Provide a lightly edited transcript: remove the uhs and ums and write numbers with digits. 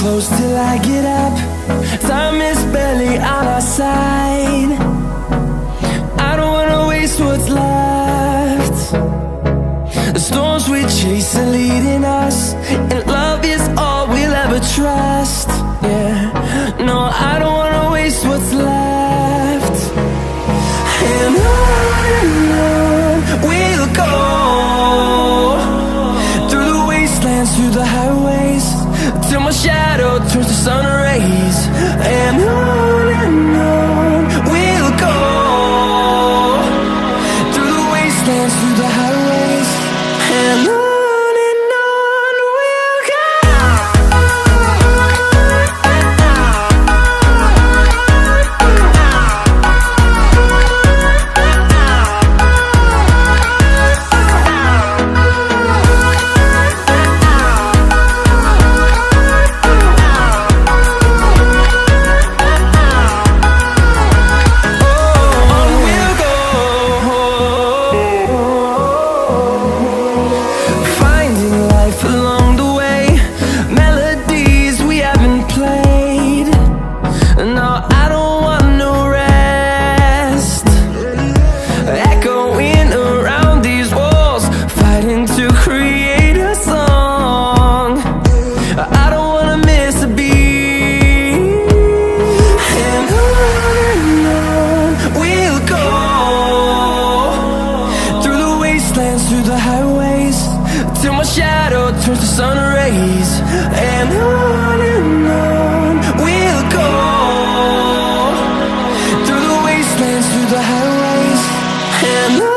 close till I get up. Time is barely on our side. I don't wanna waste what's left. The storms we chase are leading us, and love is all we'll ever trust. Yeah, no, I don't wanna waste what's left. And on we'll go, through the wastelands, through the highways, till my shadow turns to sun rays. And on we'll go, through the wastelands, through the highways, and on we'll go. Through the highways, till my shadow turns to sun rays. And on we'll go, through the wastelands, through the highways, and on.